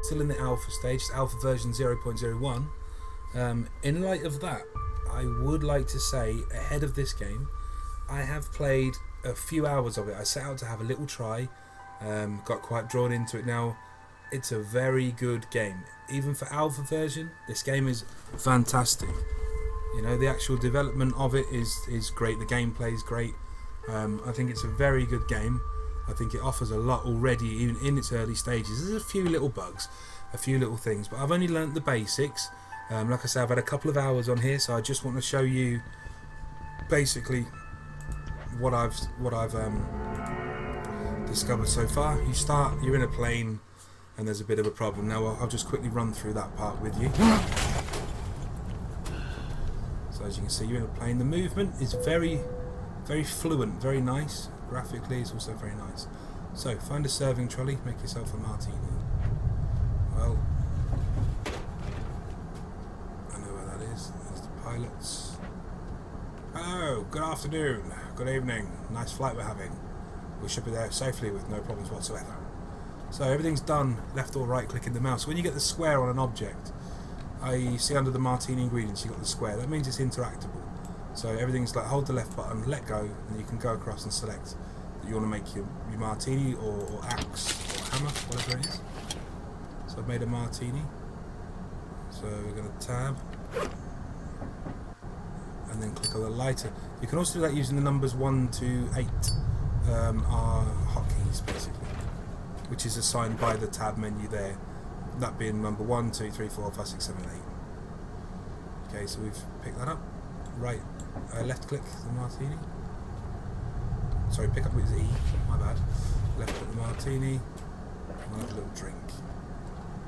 still in the alpha stage, it's alpha version 0.01. In light of that, I would like to say, ahead of this game, I have played a few hours of it. I set out to have a little try, got quite drawn into it. Now, it's a very good game. Even for alpha version, this game is fantastic. You know, the actual development of it is great. The gameplay is great. I think it's a very good game. I think it offers a lot already, even in its early stages. There's a few little bugs, a few little things, but I've only learnt the basics. Like I said, I've had a couple of hours on here, so I just want to show you basically what I've discovered so far. You're in a plane, and there's a bit of a problem. Now I'll just quickly run through that part with you. So as you can see, you're in a plane. The movement is very, very fluent, very nice. Graphically, it's also very nice. So find a serving trolley, make yourself a martini. Well, I know where that is. There's the pilots. Hello, good afternoon, good evening. Nice flight we're having. We should be there safely with no problems whatsoever. So everything's done, left or right clicking the mouse. When you get the square on an object, you see under the martini ingredients you got the square. That means it's interactable. So everything's like hold the left button, let go, and you can go across and select that you want to make your martini or axe or hammer, whatever it is. So I've made a martini. So we're going to tab and then click on the lighter. You can also do that using the numbers 1 to 8, are hotkeys basically, which is assigned by the tab menu there. That being number 1, 2, 3, 4, 5, 6, 7, 8. Okay, so we've picked that up. Right, left click the martini. Sorry, pick up with E, my bad. Left click the martini, and we'll have a little drink.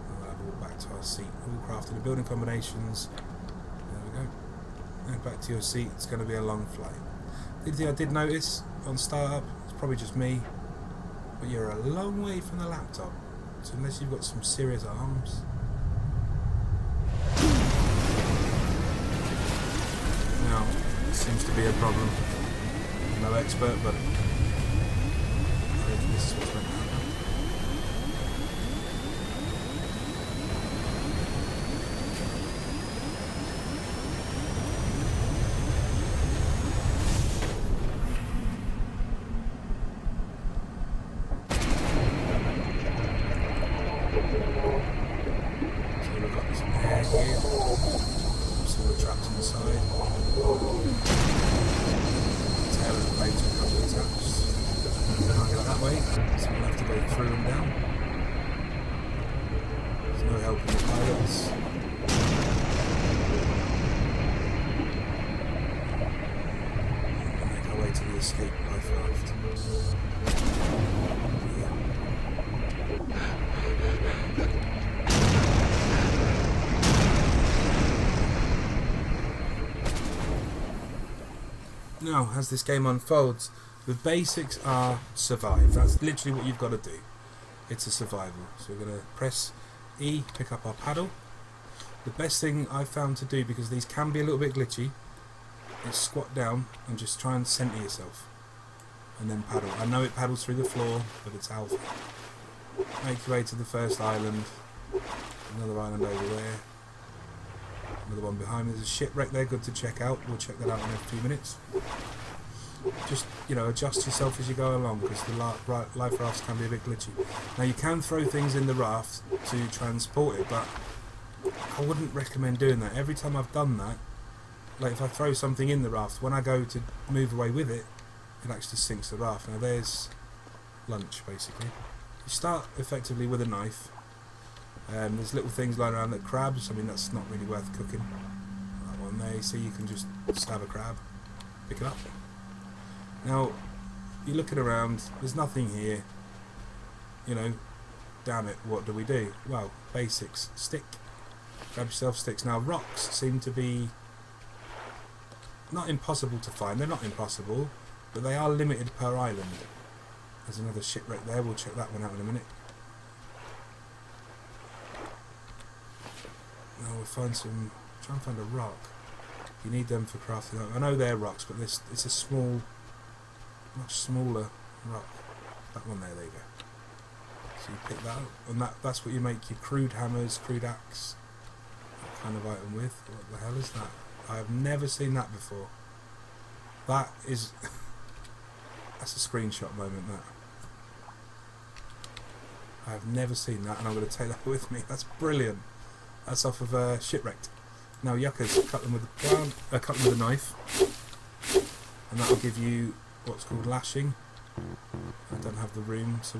And we'll have a walk back to our seat. All crafted in building combinations. There we go. And back to your seat, it's going to be a long flight. The thing I did notice on startup, it's probably just me, but you're a long way from the laptop. So unless you've got some serious arms. Now, it seems to be a problem. I'm no expert, but I think this is what's meant to happen. So we've got this air here. So we're trapped inside. Tail of the planes will come attached. Can't go that way, so we'll have to go through and down. There's no help in the pilots. We'll make our way to the escape life raft. Now, as this game unfolds, the basics are survive. That's literally what you've got to do. It's a survival. So we're going to press E, pick up our paddle. The best thing I've found to do, because these can be a little bit glitchy, is squat down and just try and center yourself. And then paddle. I know it paddles through the floor, but it's alpha. Make your way to the first island. Another island over there. Another one behind me. There's a shipwreck there, good to check out. We'll check that out in a few minutes. Just, you know, adjust yourself as you go along, because the life rafts can be a bit glitchy. Now you can throw things in the raft to transport it, but I wouldn't recommend doing that. Every time I've done that, like if I throw something in the raft, when I go to move away with it, it actually sinks the raft. Now there's lunch basically. You start effectively with a knife. There's little things lying around like crabs. I mean, that's not really worth cooking. That one there, you see, you can just stab a crab, pick it up. Now, you're looking around, there's nothing here. You know, damn it, what do we do? Well, basics. Stick. Grab yourself sticks. Now, rocks seem to be not impossible to find. They're not impossible, but they are limited per island. There's another shipwreck there. We'll check that one out in a minute. Now we'll find some. Try and find a rock. You need them for crafting. I know they're rocks, but this it's a small, much smaller rock. That one there. There you go. So you pick that up, and that's what you make your crude hammers, crude axe, that kind of item with. What the hell is that? I have never seen that before. That is... that's a screenshot moment, that. I have never seen that, and I'm going to take that with me. That's brilliant. That's off of Shipwrecked. Now yuccas, cut them with cut them with a knife, and that will give you what's called lashing. I don't have the room, so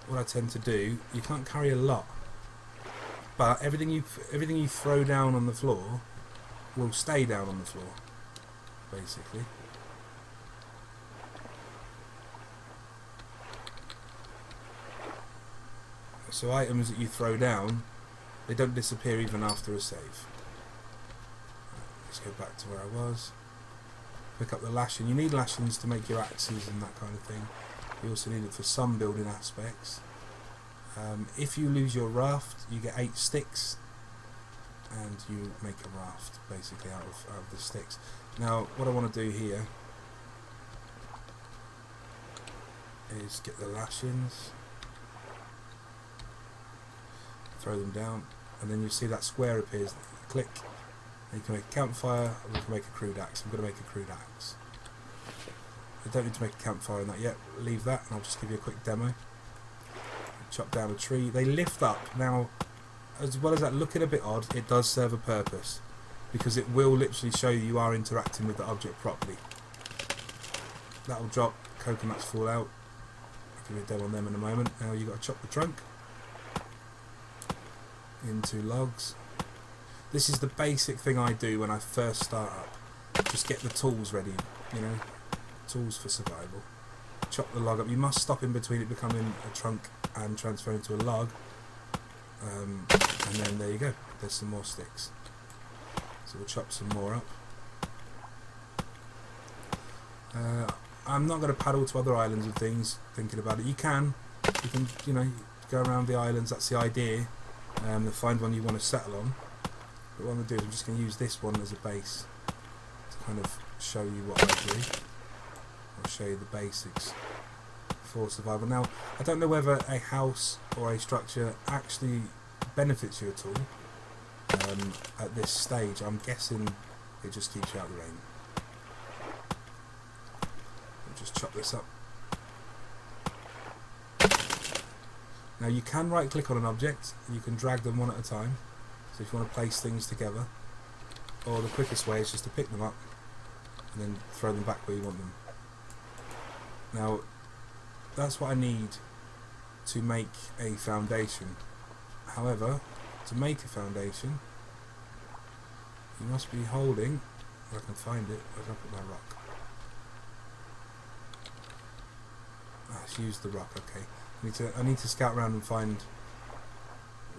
what I tend to do, you can't carry a lot, but everything you throw down on the floor will stay down on the floor, basically. So items that you throw down, they don't disappear even after a save. Let's go back to where I was. Pick up the lashing. You need lashings to make your axes and that kind of thing. You also need it for some building aspects. If you lose your raft, you get 8 sticks, and you make a raft basically out of the sticks. Now, what I want to do here is get the lashings, throw them down, and then you see that square appears. Click, and you can make a campfire, or you can make a crude axe. I'm going to make a crude axe. I don't need to make a campfire in that yet. Leave that, and I'll just give you a quick demo. Chop down a tree. They lift up. Now, as well as that looking a bit odd, it does serve a purpose, because it will literally show you are interacting with the object properly. That will drop. Coconuts fall out. I'll give you a demo on them in a moment. Now you've got to chop the trunk into logs. This is the basic thing I do when I first start up. Just get the tools ready, you know, tools for survival. Chop the log up. You must stop in between it becoming a trunk and transfer into a log, and then there you go, there's some more sticks. So we'll chop some more up. I'm not going to paddle to other islands and things thinking about it. You can, you know, go around the islands, that's the idea, to find one you want to settle on. But what I'm going to do is I'm just going to use this one as a base to kind of show you what I do. I'll show you the basics for survival. Now, I don't know whether a house or a structure actually benefits you at all at this stage. I'm guessing it just keeps you out of the rain. I'll just chop this up. Now you can right click on an object, you can drag them one at a time, so if you want to place things together, or the quickest way is just to pick them up and then throw them back where you want them. Now that's what I need to make a foundation. However, to make a foundation you must be holding, if I can find it, where did I put my rock? Let's use the rock, okay. I need to scout around and find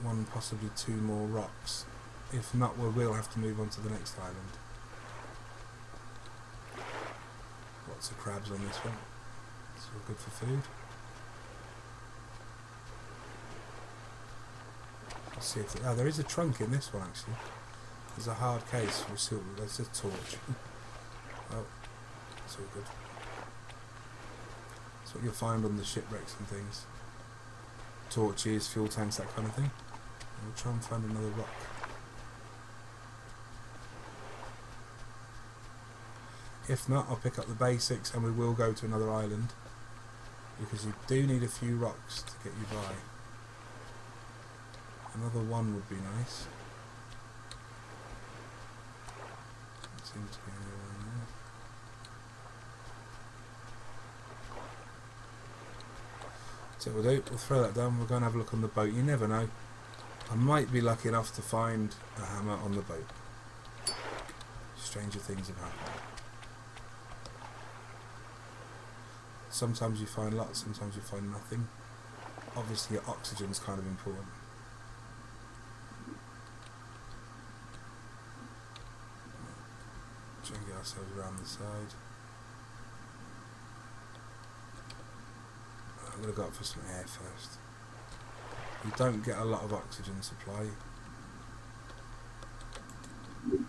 one, possibly 2 more rocks. If not, we will have to move on to the next island. Lots of crabs on this one. It's all good for food. Let's see if there is a trunk in this one actually. There's a hard case. We'll see. There's a torch. Oh, it's all good. That's what you'll find on the shipwrecks and things. Torches, fuel tanks, that kind of thing. We'll try and find another rock. If not, I'll pick up the basics and we will go to another island, because you do need a few rocks to get you by. Another one would be nice. Doesn't seem to be anyone there. So we'll do. We'll throw that down. We'll go and have a look on the boat. You never know. I might be lucky enough to find a hammer on the boat. Stranger things have happened. Sometimes you find lots, sometimes you find nothing. Obviously your oxygen's kind of important. Try and get ourselves around the side. I'm going to go up for some air first. You don't get a lot of oxygen supply. There's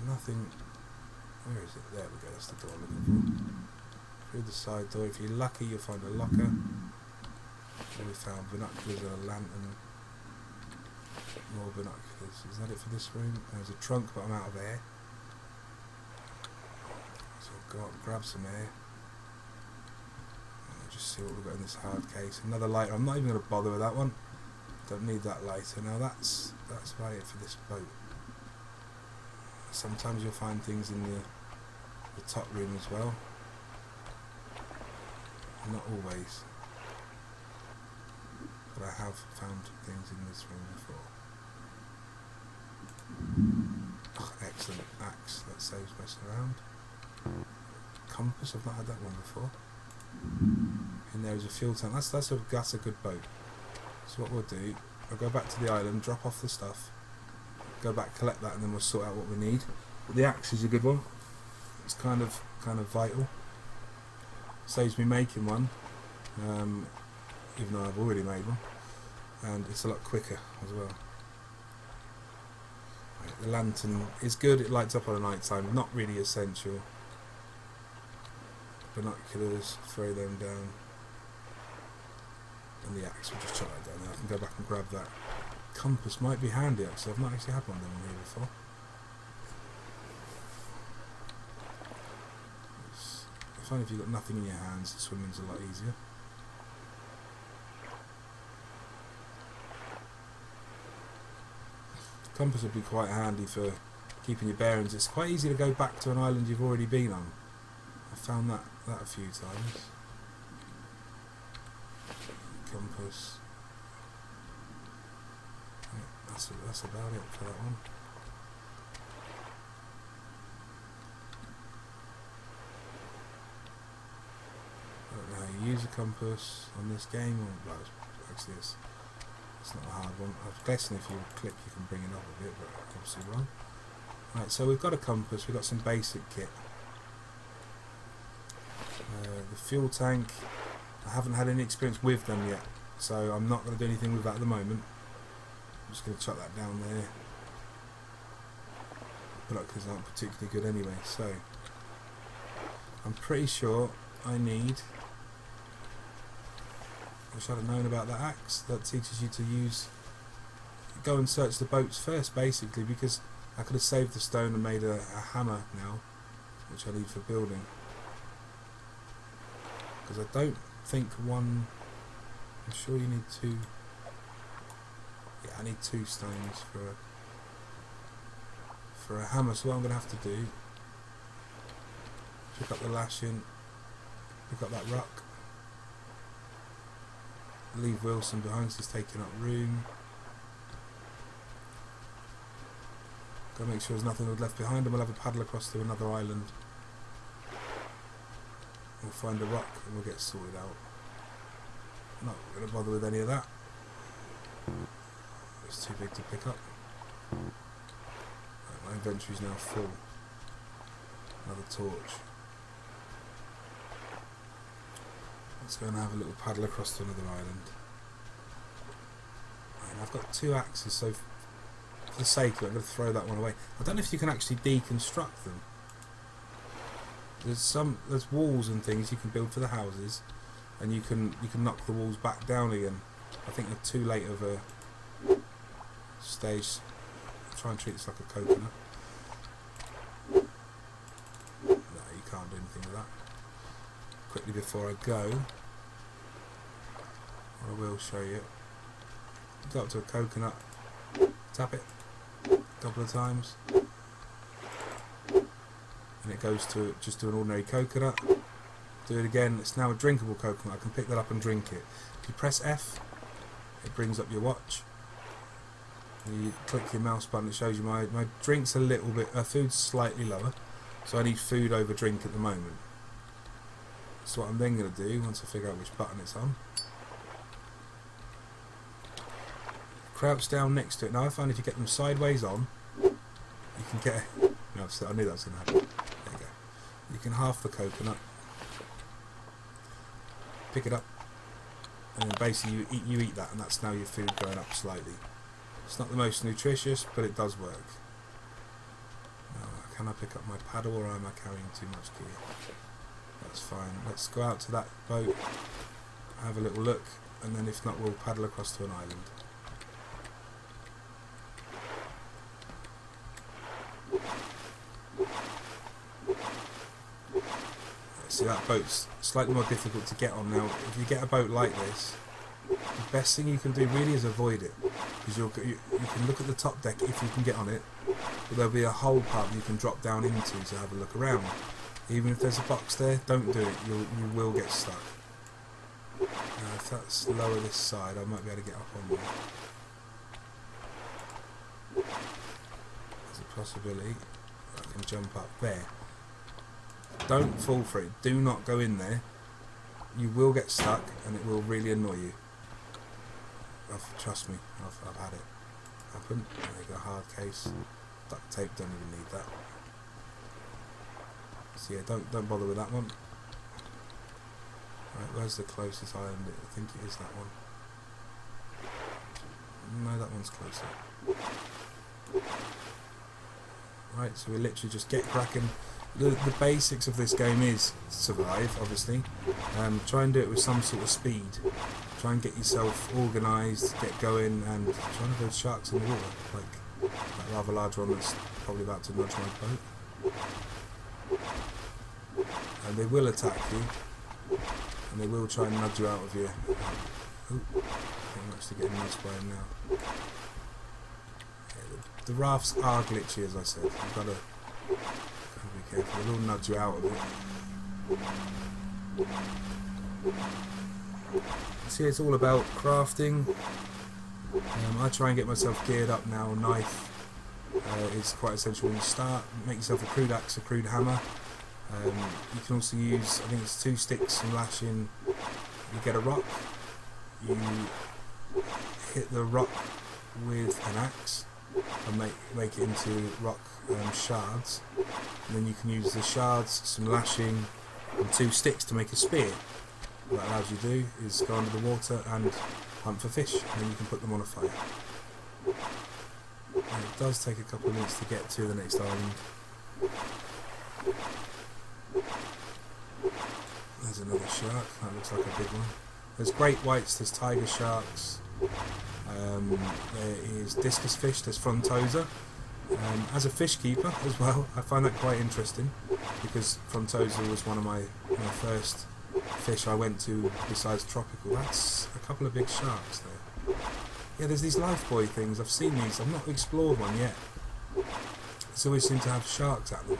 nothing. Where is it? There we go, that's the door I'm looking for. Through the side door. If you're lucky, you'll find a locker. So we found binoculars and a lantern. More binoculars. Is that it for this room? There's a trunk, but I'm out of air. So I'll go up, grab some air. And just see what we've got in this hard case. Another lighter. I'm not even going to bother with that one. Don't need that lighter. Now that's about it for this boat. Sometimes you'll find things in the top room as well. Not always. But I have found things in this room before. Oh, excellent axe, that saves messing around. Compass, I've not had that one before. And there is a fuel tank. That's a good boat. So what we'll do, I'll go back to the island, drop off the stuff, go back, collect that, and then we'll sort out what we need. But the axe is a good one. It's kind of vital. Saves me making one, even though I've already made one, and it's a lot quicker as well. Right, the lantern is good, it lights up on a night time, not really essential. Binoculars, throw them down, and the axe, we'll just chuck that down there. I can go back and grab that. Compass might be handy actually, I've not actually had one of them in here before. I find if you've got nothing in your hands, swimming's a lot easier. The compass would be quite handy for keeping your bearings. It's quite easy to go back to an island you've already been on. I found that a few times. Compass. Yeah, that's about it for that one. I don't know how you use a compass on this game, or well, actually it's not a hard one. I'm guessing if you click you can bring it up a bit, but obviously wrong. Right, so we've got a compass, we've got some basic kit. The fuel tank, I haven't had any experience with them yet, so I'm not going to do anything with that at the moment. I'm just going to chuck that down there. Binoculars aren't particularly good anyway, so I'm pretty sure I need... I wish I'd have known about that axe that teaches you to use... Go and search the boats first, basically, because I could have saved the stone and made a hammer now, which I need for building. Because I don't think one... I'm sure you need two... Yeah, I need 2 stones for a hammer, so what I'm going to have to do... Pick up the lashing, pick up that rock, leave Wilson behind so he's taking up room. Gotta make sure there's nothing left behind, and we'll have a paddle across to another island. We'll find a rock and we'll get sorted out. Not going to bother with any of that. It's too big to pick up. Right, my inventory's now full. Another torch. Let's go and have a little paddle across to another island. And I've got 2 axes, so for the sake of it, I'm going to throw that one away. I don't know if you can actually deconstruct them. There's walls and things you can build for the houses, and you can knock the walls back down again. I think they're too late of a stage. I'll try and treat this like a coconut. No, you can't do anything with that. Quickly before I go, I will show you. Go up to a coconut, tap it a couple of times, and it goes to just to an ordinary coconut. Do it again, it's now a drinkable coconut. I can pick that up and drink it. If you press F, it brings up your watch. And you click your mouse button, it shows you my drink's a little bit, food's slightly lower, so I need food over drink at the moment. So what I'm then going to do, once I figure out which button it's on, crouch down next to it. Now I find if you get them sideways on, you can get... No, I knew that was going to happen. There you go. You can half the coconut, pick it up, and then basically you eat that, and that's now your food going up slightly. It's not the most nutritious, but it does work. Now, can I pick up my paddle, or am I carrying too much gear? That's fine. Let's go out to that boat, have a little look. and then if not we'll paddle across to an island. See, that boat's slightly more difficult to get on now. If you get a boat like this, the best thing you can do really is avoid it, because you can look at the top deck if you can get on it, but there'll be a whole part you can drop down into to have a look around. Even if there's a box there, don't do it. You will get stuck. Now, if that's lower this side, I might be able to get up on there. There's a possibility I can jump up there. Don't fall for it. Do not go in there. You will get stuck and it will really annoy you. Trust me, I've had it happen. There you go, hard case. Duct tape, don't even need that. So yeah, don't bother with that one. Right, where's the closest island? I think it is that one. No, that one's closer. Right, so we literally just get cracking. The basics of this game is survive, obviously. Try and do it with some sort of speed. Try and get yourself organised, get going, and try and avoid sharks in the water. Like that rather large one that's probably about to nudge my boat. And they will attack you, and they will try and nudge you out of your... Oh, I think I'm actually getting nudged by him now. Yeah, the rafts are glitchy, as I said. You've got to be careful, they will nudge you out of it. See, it's all about crafting. I try and get myself geared up now. Knife is quite essential when you start. Make yourself a crude axe, a crude hammer. You can also use, I think it's 2 sticks and lashing. You get a rock, you hit the rock with an axe and make it into rock shards, and then you can use the shards, some lashing and 2 sticks to make a spear. What that allows you to do is go under the water and hunt for fish, and then you can put them on a fire. And it does take a couple of minutes to get to the next island. There's another shark, that looks like a big one. There's great whites, there's tiger sharks, there is discus fish, there's frontosa. As a fish keeper as well, I find that quite interesting, because frontosa was one of my first fish I went to besides tropical. That's a couple of big sharks there. Yeah, there's these life buoy things, I've seen these, I've not explored one yet. They always seem to have sharks at them.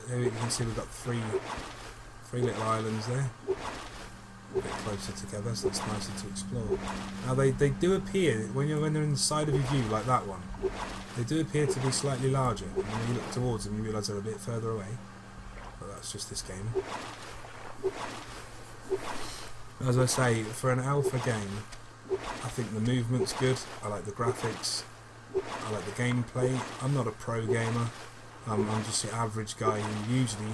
There you can see we've got three little islands there, a bit closer together, so it's nicer to explore. Now they do appear, when they're in the side of your view like that one, they do appear to be slightly larger, and when you look towards them you realise they're a bit further away, but that's just this game. As I say, for an alpha game, I think the movement's good, I like the graphics, I like the gameplay. I'm not a pro gamer. I'm just an average guy who usually,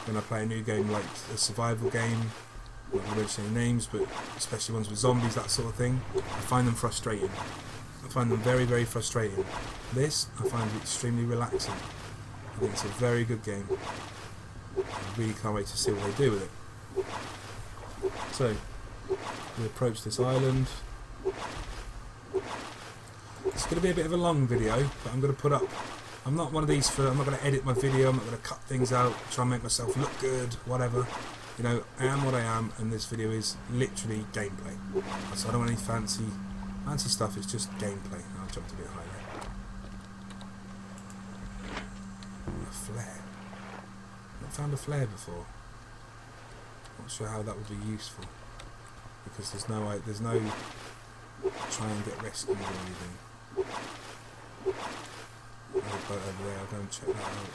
when I play a new game like a survival game, I'm not going to mention any names, but especially ones with zombies, that sort of thing, I find them frustrating. I find them very, very frustrating. This, I find it extremely relaxing. I think it's a very good game. I really can't wait to see what they do with it. So, we approach this island. It's going to be a bit of a long video, but I'm going to put up... I'm not one of these I'm not going to edit my video, I'm not going to cut things out, try and make myself look good, whatever. You know, I am what I am, and this video is literally gameplay. So I don't want any fancy stuff, it's just gameplay. I'll jump a bit higher. A flare. I've not found a flare before. Not sure how that would be useful, because there's no try and get rescued or anything. There's a boat over there, I'll go and check that out.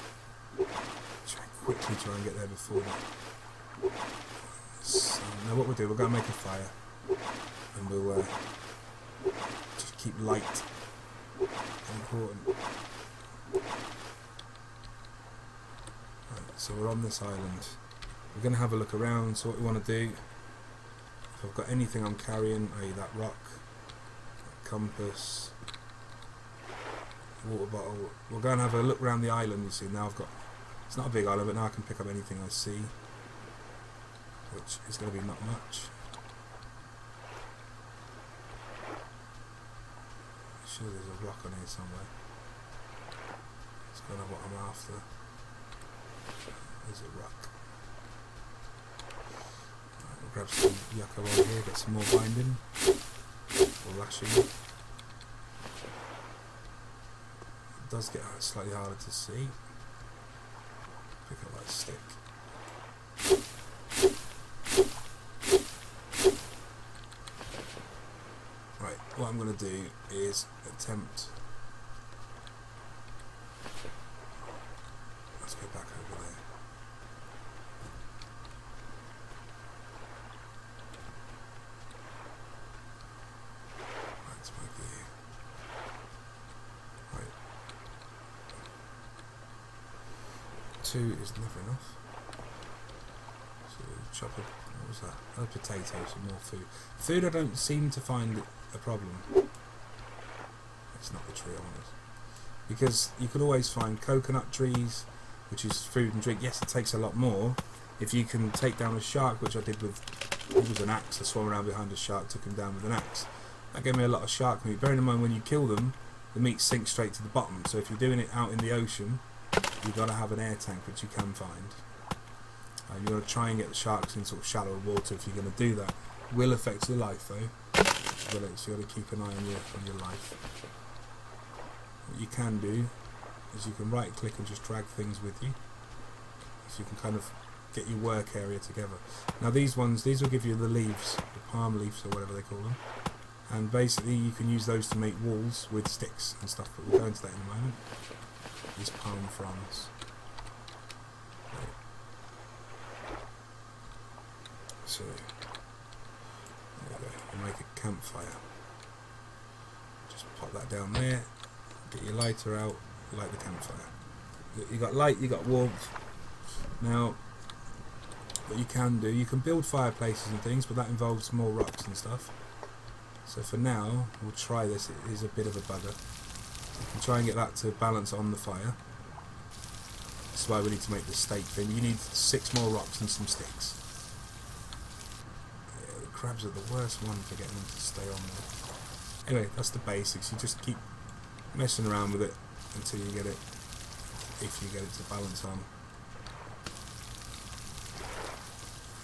Quickly try and get there before that. So, now what we'll do, we'll go and make a fire, and we'll just keep light important. Right, so we're on this island. We're going to have a look around, so what we want to do, if I've got anything I'm carrying, i.e. that rock, that compass, water bottle, we'll go and have a look around the island. You see, now I've got, it's not a big island, but now I can pick up anything I see, which is going to be not much. sure there's a rock on here somewhere. That's kind of what I'm after. There's a rock. Right, we'll grab some yucca over here, get some more binding. Or lashing. It does get slightly harder to see. Pick up that stick. Right, what I'm going to do is attempt. Let's go back over there. That's my gear. Right. 2 is never enough. So chop a, what was that? Oh, potatoes and more food. Food I don't seem to find a problem. It's not the tree I wanted. Because you could always find coconut trees, which is food and drink. Yes, it takes a lot more. If you can take down a shark, which I did with, it was an axe. I swam around behind a shark, took him down with an axe. That gave me a lot of shark meat. Bearing in mind when you kill them, the meat sinks straight to the bottom. So if you're doing it out in the ocean, you've got to have an air tank, which you can find. And you've got to try and get the sharks in sort of shallow water if you're going to do that. It will affect your life though. So you've got to keep an eye on your life. What you can do is you can right click and just drag things with you. So you can kind of get your work area together. Now these will give you the leaves, the palm leaves or whatever they call them. And basically you can use those to make walls with sticks and stuff, but we'll go into that in a moment. These palm fronds. Right. So there you go, we'll make a campfire. Just pop that down there, get your lighter out, light the campfire. You got light, you got warmth. Now what you can do, you can build fireplaces and things, but that involves more rocks and stuff. So for now, we'll try this. It is a bit of a bugger. You can try and get that to balance on the fire. That's why we need to make the stake thing. You need 6 more rocks and some sticks. Yeah, the crabs are the worst one for getting them to stay on there. Anyway, that's the basics. You just keep messing around with it until you get it, if you get it to balance on.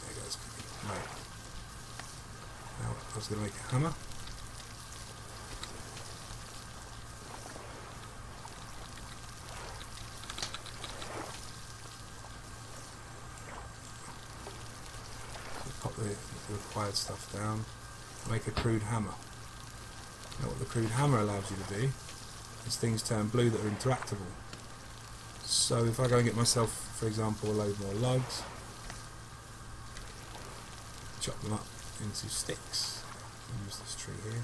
There it goes. Right. Now I was going to make a hammer. Pop the required stuff down, make a crude hammer. Now what the crude hammer allows you to do is things turn blue that are interactable. So if I go and get myself, for example, a load more logs, chop them up into sticks, and use this tree here.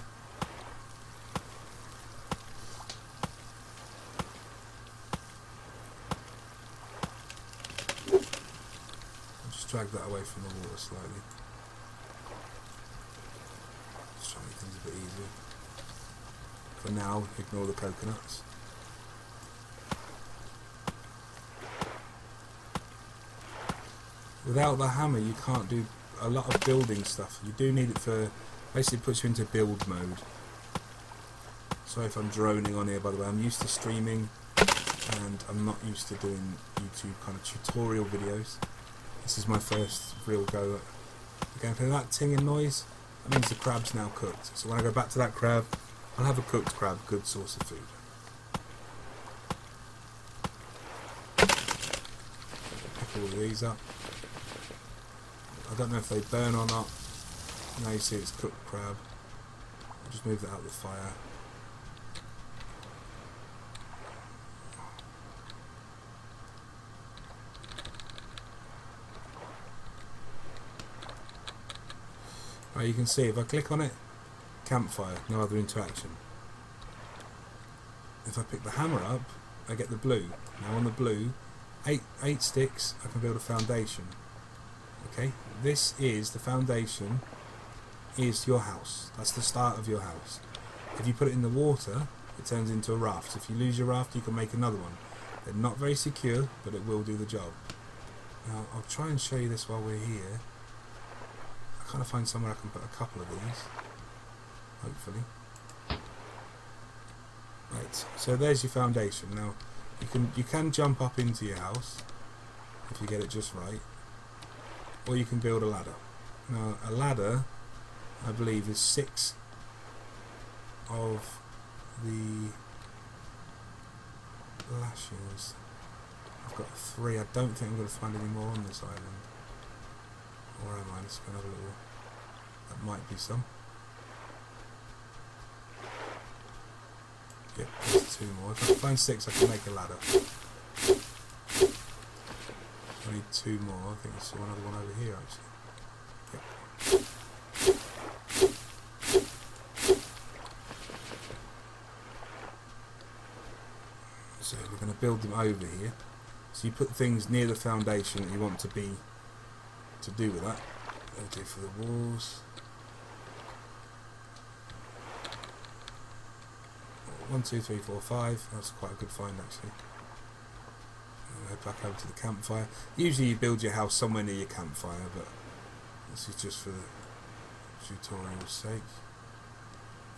Drag that away from the water slightly. Just try to make things a bit easier. For now, ignore the coconuts. Without the hammer you can't do a lot of building stuff. You do need it for, basically puts you into build mode. Sorry if I'm droning on here, by the way. I'm used to streaming and I'm not used to doing YouTube kind of tutorial videos. This is my first real go at the gameplay. That tinging noise, that means the crab's now cooked. So when I go back to that crab, I'll have a cooked crab, good source of food. Pick all of these up. I don't know if they burn or not. Now you see it's cooked crab. I'll just move that out of the fire. Right, you can see if I click on it, campfire, no other interaction. If I pick the hammer up, I get the blue. Now on the blue, eight sticks, I can build a foundation. Okay, this is the foundation, is your house. That's the start of your house. If you put it in the water, it turns into a raft. If you lose your raft, you can make another one. They're not very secure, but it will do the job. Now, I'll try and show you this while we're here. I kind of find somewhere I can put a couple of these, hopefully. Right, so there's your foundation. Now you can jump up into your house if you get it just right, or you can build a ladder. Now a ladder, I believe, is 6 of the lashings. I've got 3. I don't think I'm going to find any more on this island. Or am I? Let's go and have a little. That might be some. Yep, there's 2 more. If I find 6, I can make a ladder. I need 2 more. I think I saw another one over here actually. Yep. So we're going to build them over here. So you put things near the foundation that you want to do with that. That'll do for the walls. 1, 2, 3, 4, 5. That's quite a good find actually. I'll head back over to the campfire. Usually you build your house somewhere near your campfire, but this is just for the tutorial's sake.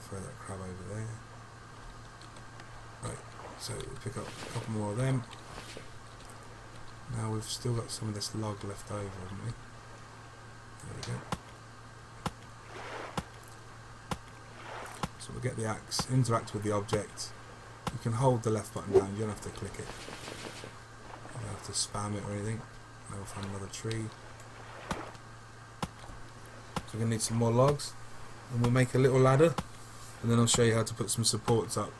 Throw that crab over there. Right, so we'll pick up a couple more of them. Now we've still got some of this log left over, haven't we? There we go. So we'll get the axe, interact with the object. You can hold the left button down, you don't have to click it. You don't have to spam it or anything. Now we'll find another tree. So we're going to need some more logs, and we'll make a little ladder, and then I'll show you how to put some supports up,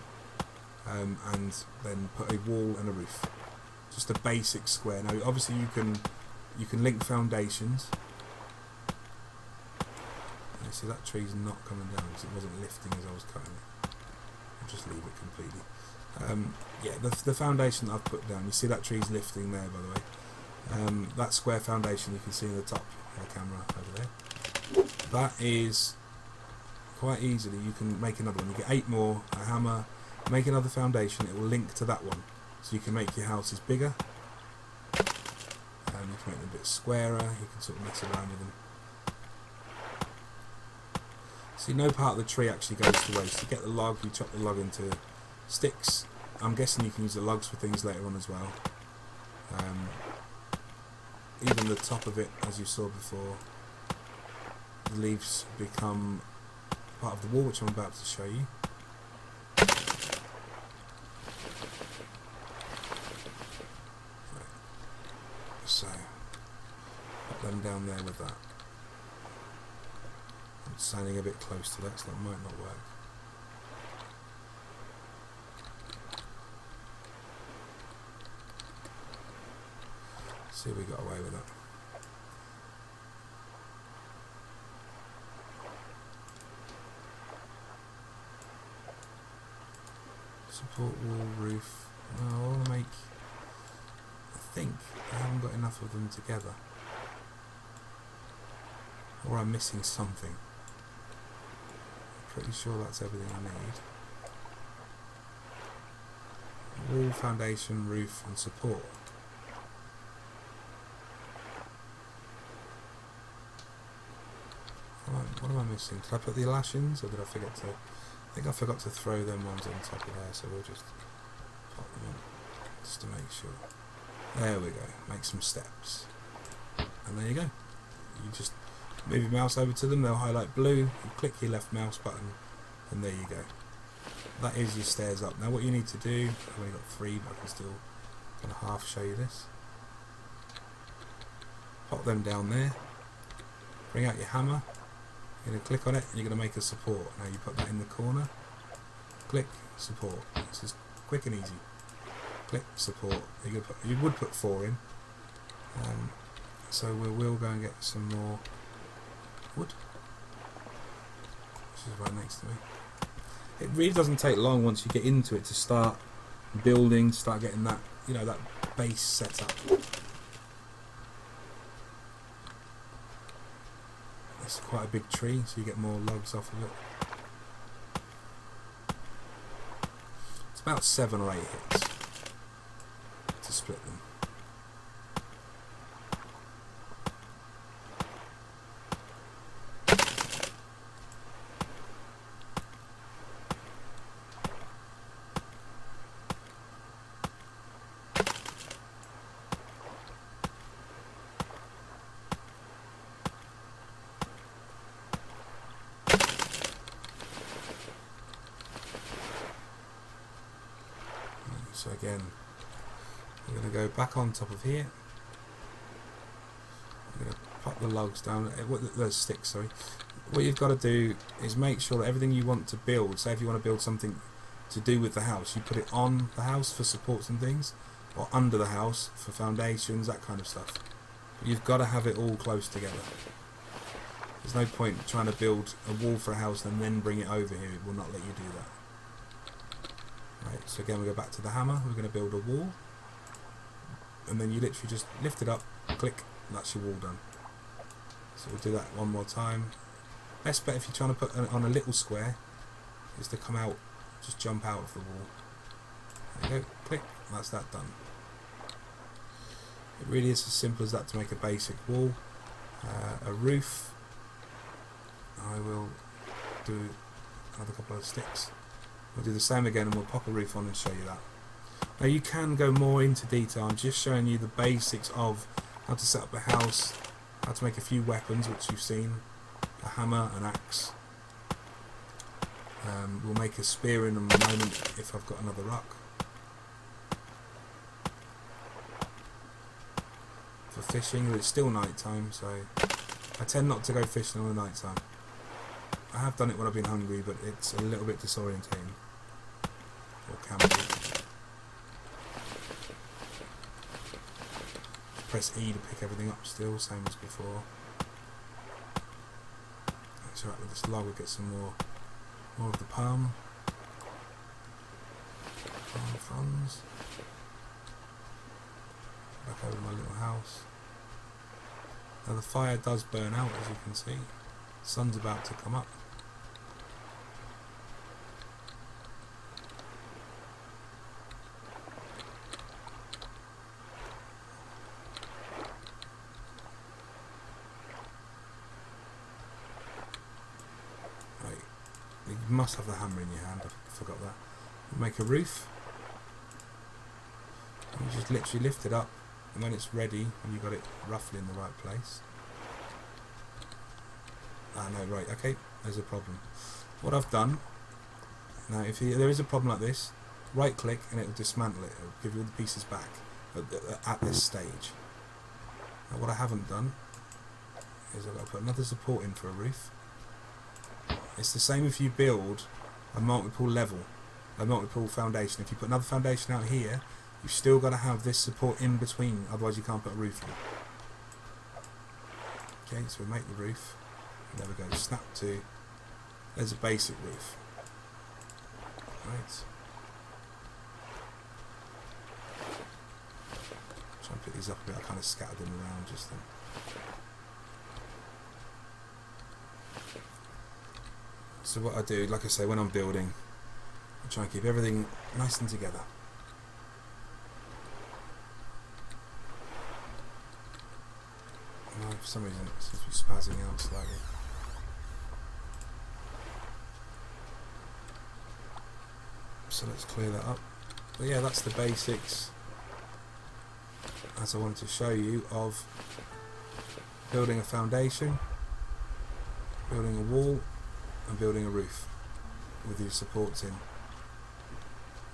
and then put a wall and a roof. Just a basic square. Now obviously you can link foundations. You see that tree's not coming down because it wasn't lifting as I was cutting it. I'll just leave it completely. Yeah, the foundation that I've put down, you see that tree's lifting there, by the way. That square foundation you can see in the top of the camera over there. That is quite easily, you can make another one. You get 8 more, a hammer, make another foundation, it will link to that one. So you can make your houses bigger, you can make them a bit squarer, you can sort of mess around with them. See, no part of the tree actually goes to waste. You get the log, you chop the log into sticks. I'm guessing you can use the logs for things later on as well. Even the top of it, as you saw before, the leaves become part of the wall, which I'm about to show you. So, put them down there with that. I'm standing a bit close to that, so that might not work. See if we got away with that. Support wall, roof. No, I want to make. I think I haven't got enough of them together, or I'm missing something. I'm pretty sure that's everything I need. Wall, foundation, roof and support. What am I missing? Did I put the lashings or did I forget to? I think I forgot to throw them ones on top of there, so we'll just pop them in just to make sure. There we go, make some steps. And there you go. You just move your mouse over to them, they'll highlight blue, you click your left mouse button, and there you go. That is your stairs up. Now what you need to do, I've only got 3, but I can still kind of half show you this. Pop them down there, bring out your hammer, you're going to click on it, and you're going to make a support. Now you put that in the corner, click, support. This is quick and easy. Click, support. You would put 4 in. So we will go and get some more wood, which is right next to me. It really doesn't take long once you get into it to start building, start getting that, that base set up. It's quite a big tree, so you get more logs off of it. It's about 7 or 8 hits to split them. So again, we're going to go back on top of here. I'm going to pop the logs down, the sticks, sorry. What you've got to do is make sure that everything you want to build, say if you want to build something to do with the house, you put it on the house for supports and things, or under the house for foundations, that kind of stuff. But you've got to have it all close together. There's no point trying to build a wall for a house and then bring it over here, it will not let you do that. Right, so again we go back to the hammer, we're going to build a wall, and then you literally just lift it up, click, and that's your wall done. So we'll do that one more time. Best bet if you're trying to put on a little square is to come out, just jump out of the wall. There you go, click, that's that done. It really is as simple as that to make a basic wall. A roof, I will do another couple of sticks. We'll do the same again and we'll pop a roof on and show you that. Now you can go more into detail, I'm just showing you the basics of how to set up a house, how to make a few weapons which you've seen, a hammer, an axe. We'll make a spear in a moment if I've got another rock. For fishing, but it's still night time, so I tend not to go fishing on the night time. I have done it when I've been hungry, but it's a little bit disorientating. Or can be. Press E to pick everything up still, same as before. That's right, with this log we'll get some more of the palm fronds. Back over my little house. Now the fire does burn out, as you can see. The sun's about to come up. Right, you must have the hammer in your hand, I forgot that. You make a roof. You just literally lift it up, and when it's ready, and you've got it roughly in the right place. Ah no, right, okay, there's a problem. What I've done, now if there is a problem like this, right click and it will dismantle it, it will give you all the pieces back at this stage. Now what I haven't done, is I've got to put another support in for a roof. It's the same if you build a multiple level, a multiple foundation. If you put another foundation out here, you've still got to have this support in between, otherwise you can't put a roof on. Okay, so we make the roof. There we go, snap to, there's a basic roof. Right. Try and put these up a bit, I kind of scattered them around just then. So what I do, like I say, when I'm building, I try and keep everything nice and together. And for some reason it seems to be spazzing out slightly. So let's clear that up. But yeah, that's the basics, as I wanted to show you, of building a foundation, building a wall, and building a roof with your supports in.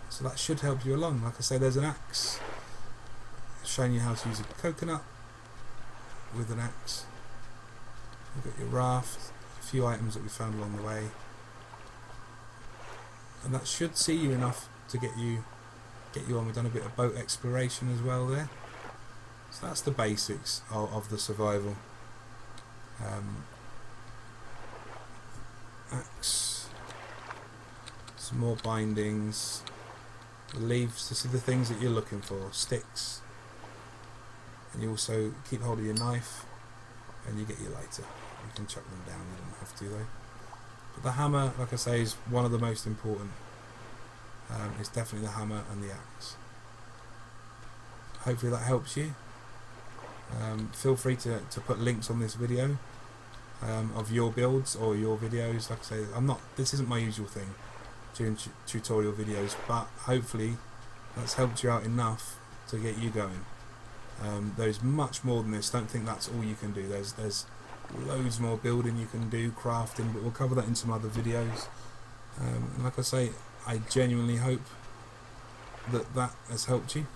So that should help you along. Like I say, there's an axe showing you how to use a coconut with an axe. You've got your raft, a few items that we found along the way, and that should see you enough to get you on. We've done a bit of boat exploration as well there. So that's the basics of the survival. Axe, some more bindings, the leaves, this are the things that you're looking for, sticks, and you also keep hold of your knife and you get your lighter. You can chuck them down, you don't have to though. But the hammer, like I say, is one of the most important. It's definitely the hammer and the axe. Hopefully that helps you. Feel free to put links on this video of your builds or your videos. Like I say, this isn't my usual thing doing tutorial videos, but hopefully that's helped you out enough to get you going. There's much more than this. Don't think that's all you can do. There's loads more building you can do, crafting, but we'll cover that in some other videos. And like I say, I genuinely hope that that has helped you,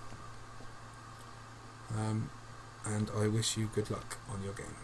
and I wish you good luck on your game.